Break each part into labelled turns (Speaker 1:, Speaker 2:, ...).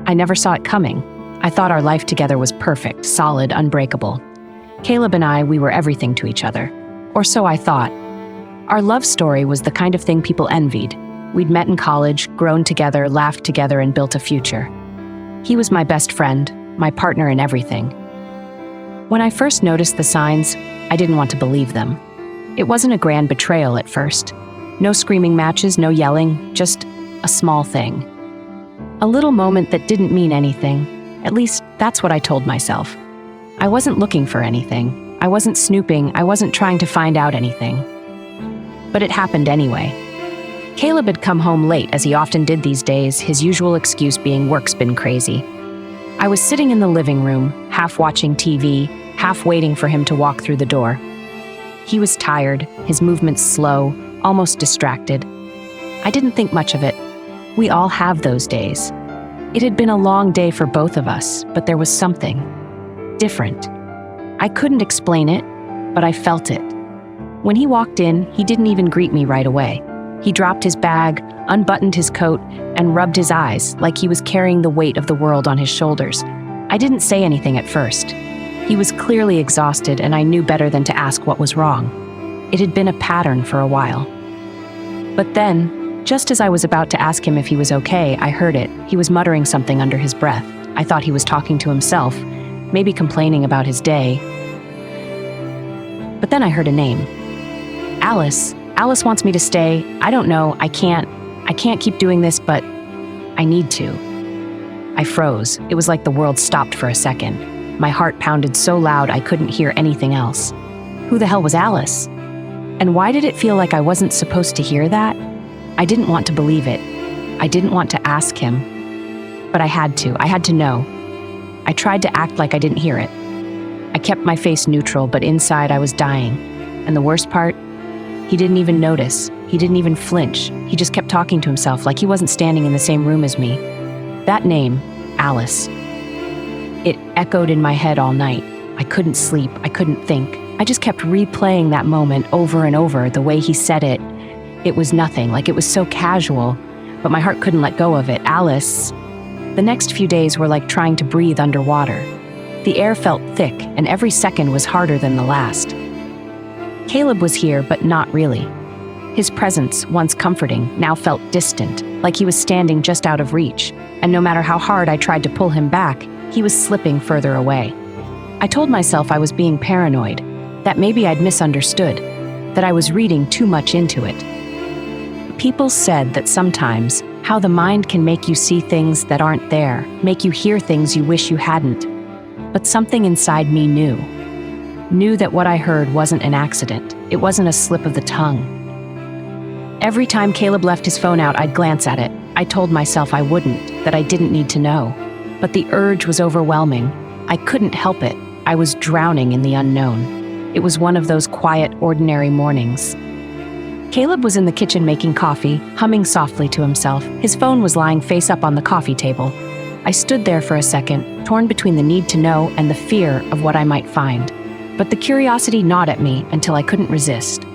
Speaker 1: I never saw it coming. I thought our life together was perfect, solid, unbreakable. Caleb and I, we were everything to each other. Or so I thought. Our love story was the kind of thing people envied. We'd met in college, grown together, laughed together, and built a future. He was my best friend, my partner in everything. When I first noticed the signs, I didn't want to believe them. It wasn't a grand betrayal at first. No screaming matches, no yelling, just a small thing. A little moment that didn't mean anything. At least, that's what I told myself. I wasn't looking for anything. I wasn't snooping. I wasn't trying to find out anything. But it happened anyway. Caleb had come home late, as he often did these days, his usual excuse being work's been crazy. I was sitting in the living room, half watching TV, half waiting for him to walk through the door. He was tired, his movements slow, almost distracted. I didn't think much of it. We all have those days. It had been a long day for both of us, but there was something different. I couldn't explain it, but I felt it. When he walked in, he didn't even greet me right away. He dropped his bag, unbuttoned his coat, and rubbed his eyes like he was carrying the weight of the world on his shoulders. I didn't say anything at first. He was clearly exhausted, and I knew better than to ask what was wrong. It had been a pattern for a while. But then, just as I was about to ask him if he was okay, I heard it. He was muttering something under his breath. I thought he was talking to himself, maybe complaining about his day. But then I heard a name. Alice. Alice wants me to stay. I don't know. I can't keep doing this, but I need to. I froze. It was like the world stopped for a second. My heart pounded so loud I couldn't hear anything else. Who the hell was Alice? And why did it feel like I wasn't supposed to hear that? I didn't want to believe it. I didn't want to ask him. But I had to. I had to know. I tried to act like I didn't hear it. I kept my face neutral, but inside I was dying. And the worst part? He didn't even notice. He didn't even flinch. He just kept talking to himself like he wasn't standing in the same room as me. That name, Alice. It echoed in my head all night. I couldn't sleep. I couldn't think. I just kept replaying that moment over and over, the way he said it. It was nothing, like it was so casual, but my heart couldn't let go of it. Alice. The next few days were like trying to breathe underwater. The air felt thick, and every second was harder than the last. Caleb was here, but not really. His presence, once comforting, now felt distant, like he was standing just out of reach, and no matter how hard I tried to pull him back, he was slipping further away. I told myself I was being paranoid, that maybe I'd misunderstood, that I was reading too much into it. People said that sometimes, how the mind can make you see things that aren't there, make you hear things you wish you hadn't. But something inside me knew that what I heard wasn't an accident. It wasn't a slip of the tongue. Every time Caleb left his phone out, I'd glance at it. I told myself I wouldn't, that I didn't need to know. But the urge was overwhelming. I couldn't help it. I was drowning in the unknown. It was one of those quiet, ordinary mornings. Caleb was in the kitchen making coffee, humming softly to himself. His phone was lying face up on the coffee table. I stood there for a second, torn between the need to know and the fear of what I might find. But the curiosity gnawed at me until I couldn't resist.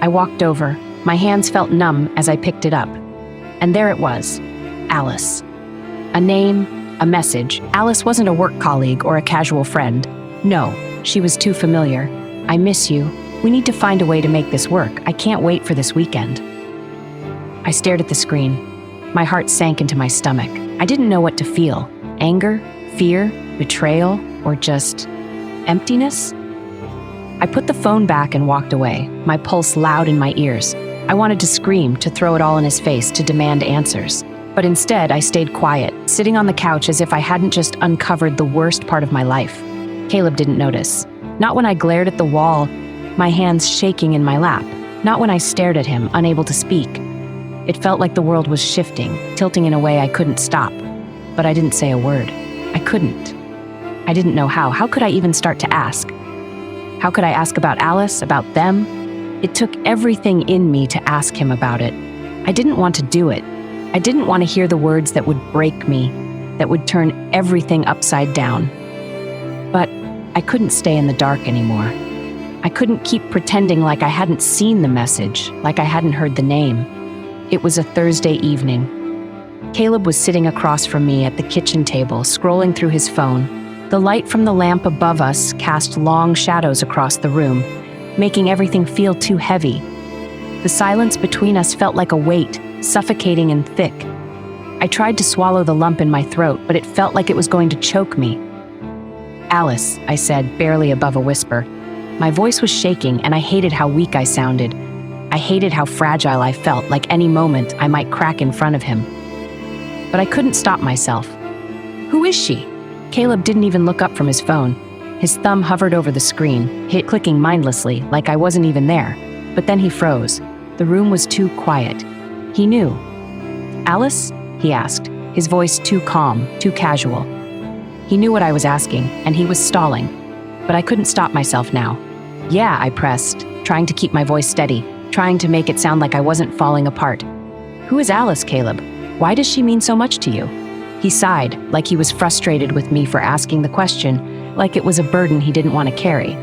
Speaker 1: I walked over. My hands felt numb as I picked it up. And there it was, Alice. A name, a message. Alice wasn't a work colleague or a casual friend. No, she was too familiar. I miss you. We need to find a way to make this work. I can't wait for this weekend. I stared at the screen. My heart sank into my stomach. I didn't know what to feel. Anger, fear, betrayal, or just emptiness? I put the phone back and walked away, my pulse loud in my ears. I wanted to scream, to throw it all in his face, to demand answers. But instead, I stayed quiet, sitting on the couch as if I hadn't just uncovered the worst part of my life. Caleb didn't notice. Not when I glared at the wall, my hands shaking in my lap. Not when I stared at him, unable to speak. It felt like the world was shifting, tilting in a way I couldn't stop. But I didn't say a word. I couldn't. I didn't know how. How could I even start to ask? How could I ask about Alice, about them? It took everything in me to ask him about it. I didn't want to do it. I didn't want to hear the words that would break me, that would turn everything upside down. But I couldn't stay in the dark anymore. I couldn't keep pretending like I hadn't seen the message, like I hadn't heard the name. It was a Thursday evening. Caleb was sitting across from me at the kitchen table, scrolling through his phone. The light from the lamp above us cast long shadows across the room, making everything feel too heavy. The silence between us felt like a weight, suffocating and thick. I tried to swallow the lump in my throat, but it felt like it was going to choke me. "Alice," I said, barely above a whisper. My voice was shaking, and I hated how weak I sounded. I hated how fragile I felt, like any moment I might crack in front of him. But I couldn't stop myself. "Who is she?" Caleb didn't even look up from his phone. His thumb hovered over the screen, clicking mindlessly, like I wasn't even there. But then he froze. The room was too quiet. He knew. "Alice?" he asked, his voice too calm, too casual. He knew what I was asking, and he was stalling. But I couldn't stop myself now. "Yeah," I pressed, trying to keep my voice steady, trying to make it sound like I wasn't falling apart. "Who is Alice, Caleb? Why does she mean so much to you?" He sighed, like he was frustrated with me for asking the question, like it was a burden he didn't want to carry.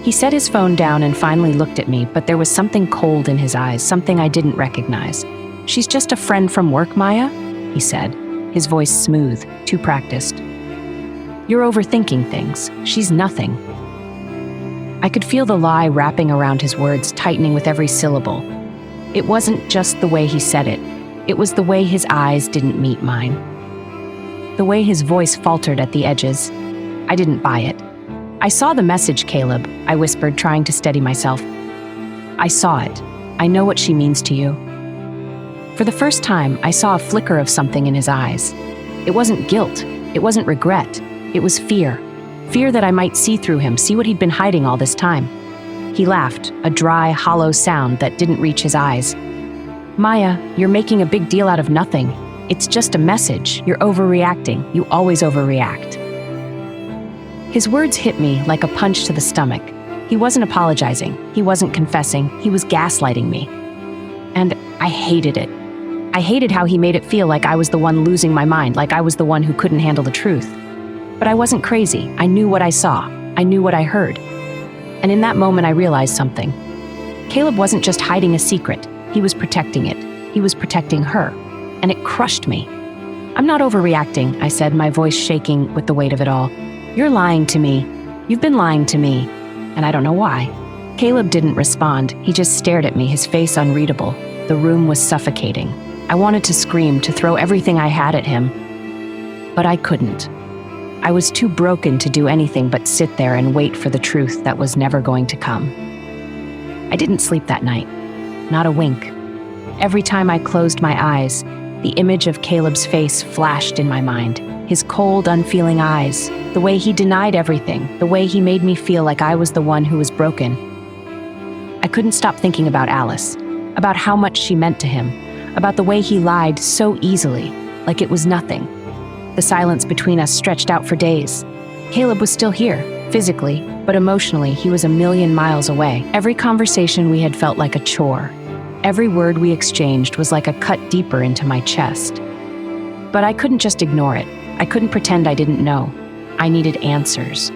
Speaker 1: He set his phone down and finally looked at me, but there was something cold in his eyes, something I didn't recognize. "She's just a friend from work, Maya," he said, his voice smooth, too practiced. "You're overthinking things. She's nothing." I could feel the lie wrapping around his words, tightening with every syllable. It wasn't just the way he said it. It was the way his eyes didn't meet mine. The way his voice faltered at the edges. I didn't buy it. "I saw the message, Caleb," I whispered, trying to steady myself. "I saw it. I know what she means to you." For the first time, I saw a flicker of something in his eyes. It wasn't guilt. It wasn't regret. It was fear. Fear that I might see through him, see what he'd been hiding all this time. He laughed, a dry, hollow sound that didn't reach his eyes. "Maya, you're making a big deal out of nothing. It's just a message. You're overreacting. You always overreact." His words hit me like a punch to the stomach. He wasn't apologizing. He wasn't confessing. He was gaslighting me. And I hated it. I hated how he made it feel like I was the one losing my mind, like I was the one who couldn't handle the truth. But I wasn't crazy. I knew what I saw. I knew what I heard. And in that moment, I realized something. Caleb wasn't just hiding a secret. He was protecting it. He was protecting her. And it crushed me. "I'm not overreacting," I said, my voice shaking with the weight of it all. "You're lying to me. You've been lying to me. And I don't know why." Caleb didn't respond. He just stared at me, his face unreadable. The room was suffocating. I wanted to scream, to throw everything I had at him. But I couldn't. I was too broken to do anything but sit there and wait for the truth that was never going to come. I didn't sleep that night. Not a wink. Every time I closed my eyes, the image of Caleb's face flashed in my mind. His cold, unfeeling eyes, the way he denied everything, the way he made me feel like I was the one who was broken. I couldn't stop thinking about Alice, about how much she meant to him, about the way he lied so easily, like it was nothing. The silence between us stretched out for days. Caleb was still here, physically, but emotionally he was a million miles away. Every conversation we had felt like a chore. Every word we exchanged was like a cut deeper into my chest. But I couldn't just ignore it. I couldn't pretend I didn't know. I needed answers.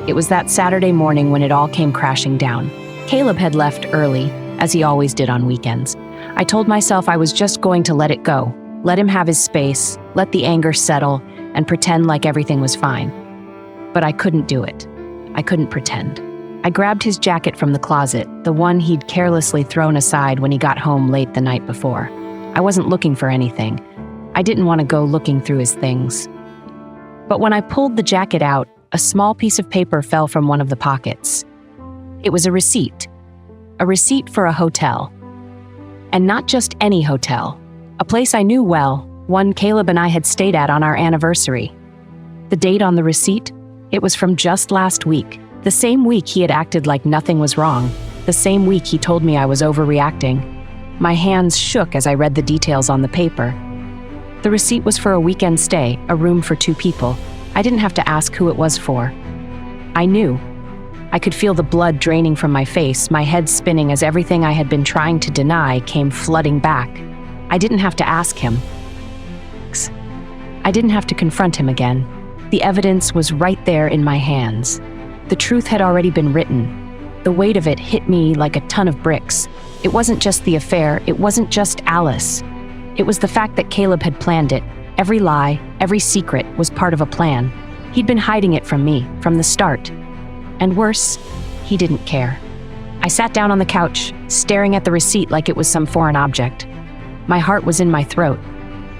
Speaker 1: It was that Saturday morning when it all came crashing down. Caleb had left early, as he always did on weekends. I told myself I was just going to let it go, let him have his space, let the anger settle, and pretend like everything was fine. But I couldn't do it. I couldn't pretend. I grabbed his jacket from the closet, the one he'd carelessly thrown aside when he got home late the night before. I wasn't looking for anything. I didn't want to go looking through his things. But when I pulled the jacket out, a small piece of paper fell from one of the pockets. It was a receipt for a hotel. And not just any hotel, a place I knew well, one Caleb and I had stayed at on our anniversary. The date on the receipt? It was from just last week. The same week he had acted like nothing was wrong. The same week he told me I was overreacting. My hands shook as I read the details on the paper. The receipt was for a weekend stay, a room for 2 people. I didn't have to ask who it was for. I knew. I could feel the blood draining from my face, my head spinning as everything I had been trying to deny came flooding back. I didn't have to ask him. I didn't have to confront him again. The evidence was right there in my hands. The truth had already been written. The weight of it hit me like a ton of bricks. It wasn't just the affair, it wasn't just Alice. It was the fact that Caleb had planned it. Every lie, every secret was part of a plan. He'd been hiding it from me, from the start. And worse, he didn't care. I sat down on the couch, staring at the receipt like it was some foreign object. My heart was in my throat.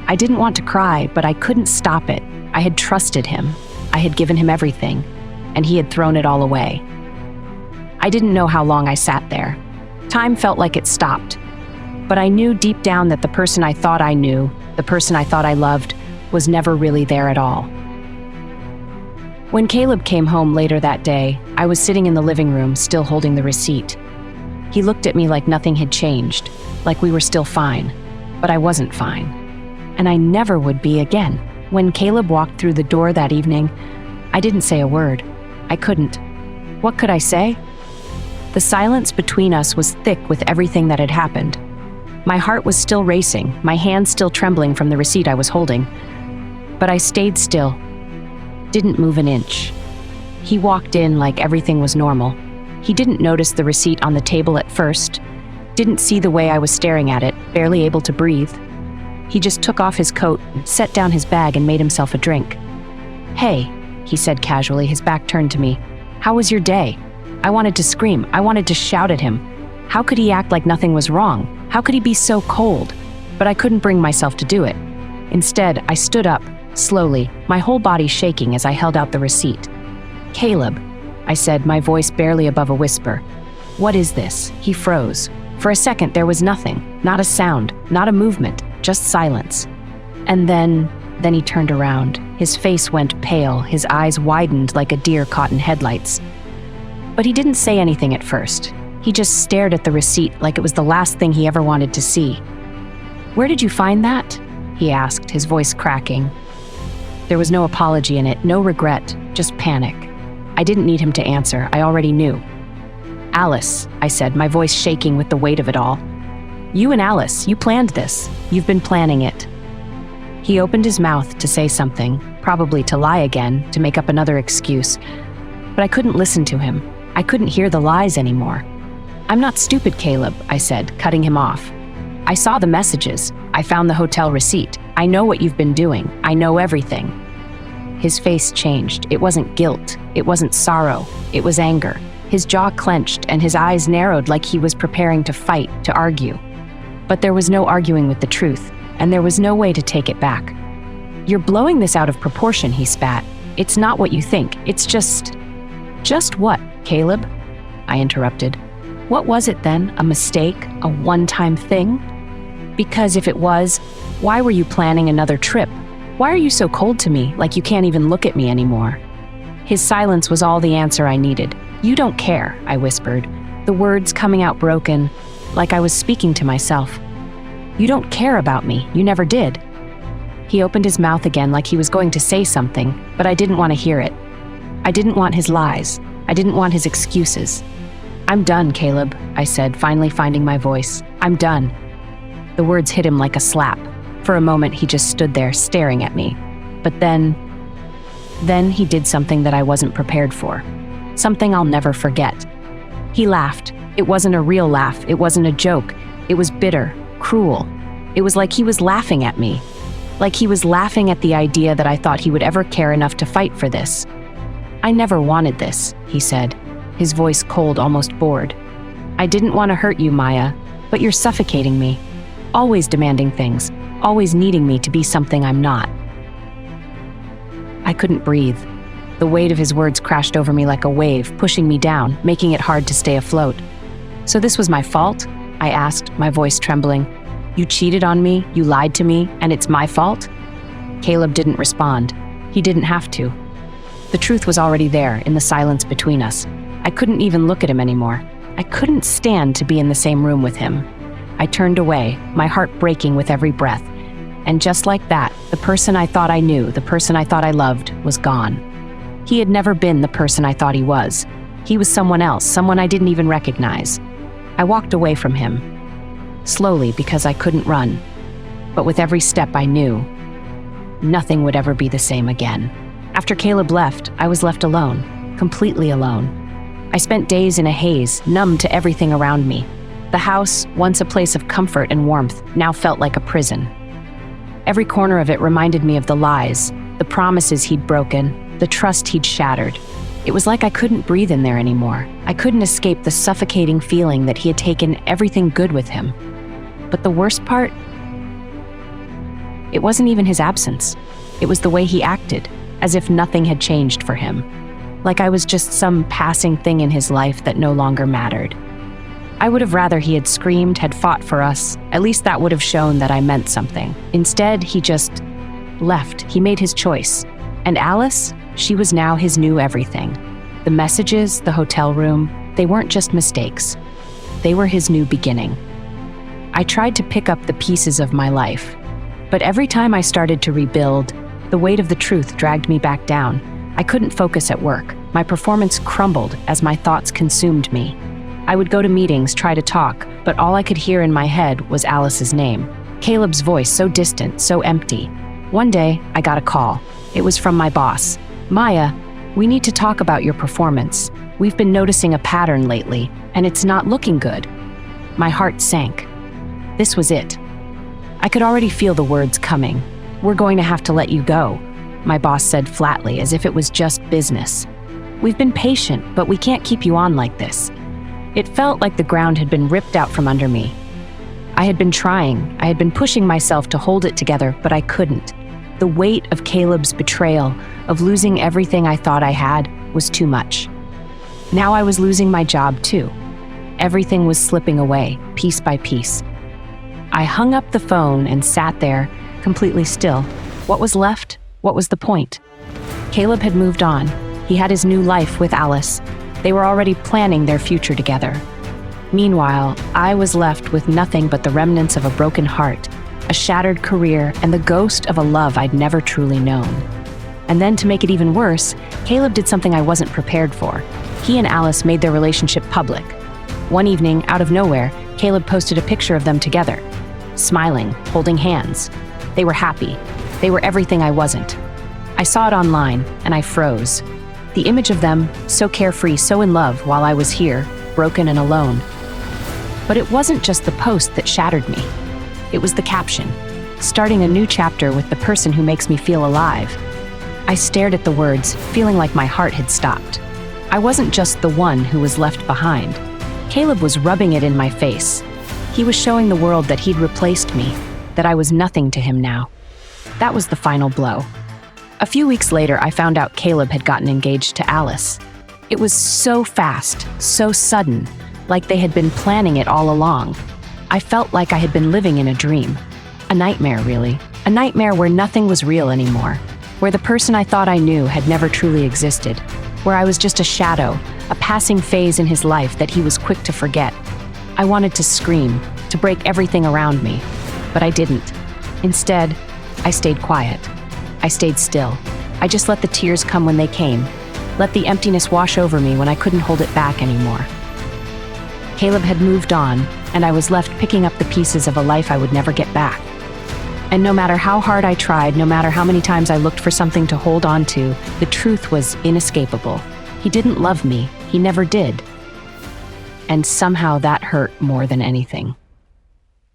Speaker 1: I didn't want to cry, but I couldn't stop it. I had trusted him. I had given him everything, and he had thrown it all away. I didn't know how long I sat there. Time felt like it stopped. But I knew deep down that the person I thought I knew, the person I thought I loved, was never really there at all. When Caleb came home later that day, I was sitting in the living room, still holding the receipt. He looked at me like nothing had changed, like we were still fine. But I wasn't fine. And I never would be again. When Caleb walked through the door that evening, I didn't say a word. I couldn't. What could I say? The silence between us was thick with everything that had happened. My heart was still racing, my hands still trembling from the receipt I was holding. But I stayed still. Didn't move an inch. He walked in like everything was normal. He didn't notice the receipt on the table at first, didn't see the way I was staring at it, barely able to breathe. He just took off his coat, set down his bag, and made himself a drink. "Hey," he said casually, his back turned to me. "How was your day?" I wanted to scream. I wanted to shout at him. How could he act like nothing was wrong? How could he be so cold? But I couldn't bring myself to do it. Instead, I stood up, slowly, my whole body shaking as I held out the receipt. "Caleb," I said, my voice barely above a whisper. "What is this?" He froze. For a second, there was nothing, not a sound, not a movement, just silence. And then he turned around. His face went pale, his eyes widened like a deer caught in headlights. But he didn't say anything at first. He just stared at the receipt like it was the last thing he ever wanted to see. "Where did you find that?" he asked, his voice cracking. There was no apology in it, no regret, just panic. I didn't need him to answer, I already knew. "Alice," I said, my voice shaking with the weight of it all. "You and Alice, you planned this. You've been planning it." He opened his mouth to say something, probably to lie again, to make up another excuse. But I couldn't listen to him. I couldn't hear the lies anymore. "I'm not stupid, Caleb," I said, cutting him off. "I saw the messages. I found the hotel receipt. I know what you've been doing. I know everything." His face changed. It wasn't guilt. It wasn't sorrow. It was anger. His jaw clenched and his eyes narrowed like he was preparing to fight, to argue. But there was no arguing with the truth, and there was no way to take it back. "You're blowing this out of proportion," he spat. "It's not what you think. It's just..." "Just what, Caleb?" I interrupted. "What was it then? A mistake? A one-time thing? Because if it was, why were you planning another trip? Why are you so cold to me, like you can't even look at me anymore?" His silence was all the answer I needed. "You don't care," I whispered, the words coming out broken, like I was speaking to myself. "You don't care about me. You never did." He opened his mouth again like he was going to say something, but I didn't want to hear it. I didn't want his lies. I didn't want his excuses. "I'm done, Caleb," I said, finally finding my voice. "I'm done." The words hit him like a slap. For a moment, he just stood there staring at me. But then he did something that I wasn't prepared for. Something I'll never forget. He laughed. It wasn't a real laugh. It wasn't a joke. It was bitter, cruel. It was like he was laughing at me. Like he was laughing at the idea that I thought he would ever care enough to fight for this. "I never wanted this," he said, his voice cold, almost bored. "I didn't want to hurt you, Maya, but you're suffocating me. Always demanding things, always needing me to be something I'm not." I couldn't breathe. The weight of his words crashed over me like a wave, pushing me down, making it hard to stay afloat. "So this was my fault?" I asked, my voice trembling. "You cheated on me, you lied to me, and it's my fault?" Caleb didn't respond. He didn't have to. The truth was already there, in the silence between us. I couldn't even look at him anymore. I couldn't stand to be in the same room with him. I turned away, my heart breaking with every breath. And just like that, the person I thought I knew, the person I thought I loved, was gone. He had never been the person I thought he was. He was someone else, someone I didn't even recognize. I walked away from him. Slowly, because I couldn't run. But with every step I knew, nothing would ever be the same again. After Caleb left, I was left alone, completely alone. I spent days in a haze, numb to everything around me. The house, once a place of comfort and warmth, now felt like a prison. Every corner of it reminded me of the lies, the promises he'd broken, the trust he'd shattered. It was like I couldn't breathe in there anymore. I couldn't escape the suffocating feeling that he had taken everything good with him. But the worst part? It wasn't even his absence. It was the way he acted, as if nothing had changed for him. Like I was just some passing thing in his life that no longer mattered. I would have rather he had screamed, had fought for us. At least that would have shown that I meant something. Instead, he just left. He made his choice. And Alice, she was now his new everything. The messages, the hotel room, they weren't just mistakes. They were his new beginning. I tried to pick up the pieces of my life, but every time I started to rebuild, the weight of the truth dragged me back down. I couldn't focus at work. My performance crumbled as my thoughts consumed me. I would go to meetings, try to talk, but all I could hear in my head was Alice's name. Caleb's voice, so distant, so empty. One day, I got a call. It was from my boss. "Maya, we need to talk about your performance. We've been noticing a pattern lately, and it's not looking good." My heart sank. This was it. I could already feel the words coming. "We're going to have to let you go," my boss said flatly, as if it was just business. "We've been patient, but we can't keep you on like this." It felt like the ground had been ripped out from under me. I had been trying, I had been pushing myself to hold it together, but I couldn't. The weight of Caleb's betrayal, of losing everything I thought I had, was too much. Now I was losing my job too. Everything was slipping away, piece by piece. I hung up the phone and sat there, completely still. What was left? What was the point? Caleb had moved on. He had his new life with Alice. They were already planning their future together. Meanwhile, I was left with nothing but the remnants of a broken heart, a shattered career, and the ghost of a love I'd never truly known. And then to make it even worse, Caleb did something I wasn't prepared for. He and Alice made their relationship public. One evening, out of nowhere, Caleb posted a picture of them together, smiling, holding hands. They were happy. They were everything I wasn't. I saw it online, and I froze. The image of them, so carefree, so in love, while I was here, broken and alone. But it wasn't just the post that shattered me. It was the caption, "Starting a new chapter with the person who makes me feel alive." I stared at the words, feeling like my heart had stopped. I wasn't just the one who was left behind. Caleb was rubbing it in my face. He was showing the world that he'd replaced me, that I was nothing to him now. That was the final blow. A few weeks later, I found out Caleb had gotten engaged to Alice. It was so fast, so sudden, like they had been planning it all along. I felt like I had been living in a dream. A nightmare, really. A nightmare where nothing was real anymore, where the person I thought I knew had never truly existed, where I was just a shadow, a passing phase in his life that he was quick to forget. I wanted to scream, to break everything around me, but I didn't. Instead, I stayed quiet. I stayed still. I just let the tears come when they came, let the emptiness wash over me when I couldn't hold it back anymore. Caleb had moved on, and I was left picking up the pieces of a life I would never get back. And no matter how hard I tried, no matter how many times I looked for something to hold on to, the truth was inescapable. He didn't love me. He never did. And somehow that hurt more than anything.